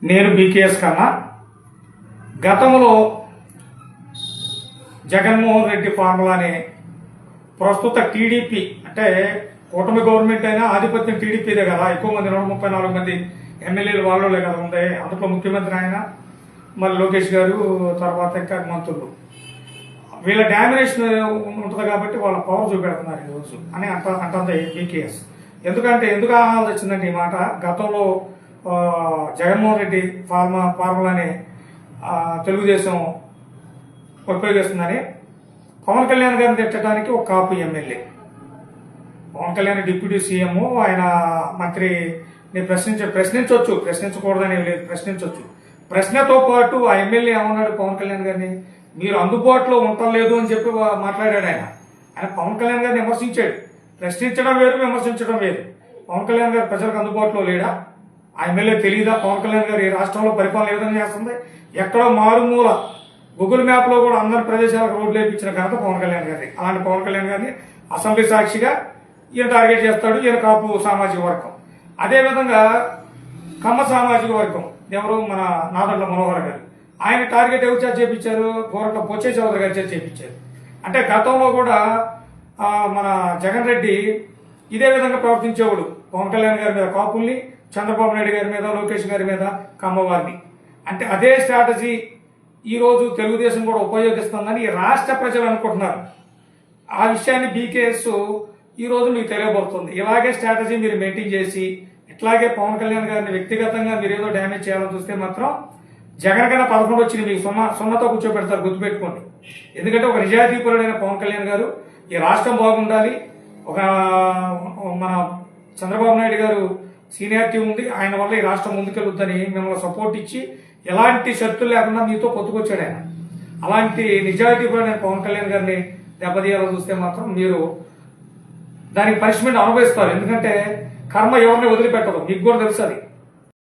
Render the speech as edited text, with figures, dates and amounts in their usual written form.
నేను బీకేఎస్ కన్నా గతంలో జగన్మోహన్ రెడ్డి ఫార్ములాని ప్రస్తుత టీడీపీ అంటే కూటమి గవర్నమెంట్ అయినా ఆధిపత్యం టీడీపీదే కదా, ఎక్కువ మంది 134 మంది ఎమ్మెల్యేలు వాళ్ళే కదా ఉంది. అందులో ముఖ్యమంత్రి ఆయన, మళ్ళీ లోకేష్ గారు, తర్వాత ఇంకా మంత్రులు, వీళ్ళ డామినేషన్ ఉంటుంది కాబట్టి వాళ్ళ పవర్ చూపెడుతున్నారు ఈరోజు అని అంటుంది బీకేఎస్. ఎందుకు ఆనాల్సి వచ్చిందంటే ఈ మాట, గతంలో జగన్మోహన్ రెడ్డి ఫార్ములాని తెలుగుదేశం ఉపయోగిస్తుందని పవన్ కళ్యాణ్ గారిని తిట్టడానికి ఒక Kapu MLA, Pawan Kalyan deputy CM, ఆయన మంత్రిని ప్రశ్నించకూడదని లేదు, ప్రశ్నించవచ్చు. ప్రశ్నతో పాటు ఆ ఎమ్మెల్యే ఏమన్నాడు పవన్ కళ్యాణ్ గారిని, మీరు అందుబాటులో ఉండలేదు అని చెప్పి మాట్లాడాడు. ఆయన పవన్ కళ్యాణ్ గారిని విమర్శించాడు. ప్రశ్నించడం వేరు, విమర్శించడం వేరు. పవన్ కళ్యాణ్ గారు ప్రజలకు అందుబాటులో లేడా? ఆ ఎమ్మెల్యే తెలియదా పవన్ కళ్యాణ్ గారు ఈ రాష్ట్రంలో పరిపాలన ఏ విధంగా చేస్తుంది? ఎక్కడో మారుమూల గూగుల్ మ్యాప్ లో కూడా అందరి ప్రదేశాలకు రోడ్లు వేయించిన ఘనత పవన్ కళ్యాణ్ గారి. అలాంటి పవన్ కళ్యాణ్ గారిని అసెంబ్లీ సాక్షిగా ఈయన టార్గెట్ చేస్తాడు. ఈయన కాపు సామాజిక వర్గం, అదేవిధంగా కమ్మ సామాజిక వర్గం, ఎవరు మన నాదళ్ల మనోహర్ గారు, ఆయన టార్గెట్ ఎవరు చేత చేపించారు? గోరంట్ల బొచ్చే చౌదరి గారి చేత చేపించారు. అంటే గతంలో కూడా మన జగన్ రెడ్డి ఇదే విధంగా ప్రవర్తించేవాడు. పవన్ కళ్యాణ్ గారి మీద కాపుల్ని, చంద్రబాబు నాయుడు గారి మీద, లోకేష్ గారి మీద కమ్మవారిని. అంటే అదే స్ట్రాటజీ ఈ రోజు తెలుగుదేశం కూడా ఉపయోగిస్తుందని రాష్ట్ర ప్రజలు అనుకుంటున్నారు. ఆ విషయాన్ని బీకేఎస్ ఈ రోజు మీకు తెలియబోతుంది. ఇలాగే స్ట్రాటజీ మీరు మెయింటైన్ చేసి ఇట్లాగే పవన్ కళ్యాణ్ గారిని వ్యక్తిగతంగా మీరు ఏదో డ్యామేజ్ చేయాలని చూస్తే మాత్రం జగన్ కన్నా 11 వచ్చింది మీకు సున్నతో కూర్చోబెడతారు, గుర్తుపెట్టుకోండి. ఎందుకంటే ఒక నిజాయితీపరుడైన పవన్ కళ్యాణ్ గారు ఈ రాష్ట్రం బాగుండాలి, మన చంద్రబాబు నాయుడు గారు సీనియారిటీ ఉంది, ఆయన వల్ల ఈ రాష్ట్రం ముందుకెళ్తుందని మిమ్మల్ని సపోర్ట్ ఇచ్చి ఎలాంటి షరతులు లేకుండా మీతో పొత్తుకొచ్చాడు ఆయన. అలాంటి నిజాయితీపరుడైన పవన్ కళ్యాణ్ గారిని దెబ్బతీయాలని చూస్తే మాత్రం మీరు దానికి పనిష్మెంట్ అనుభవిస్తారు. ఎందుకంటే కర్మ ఎవరిని వదిలిపెట్టదు, మీకు కూడా తెలుసు అది.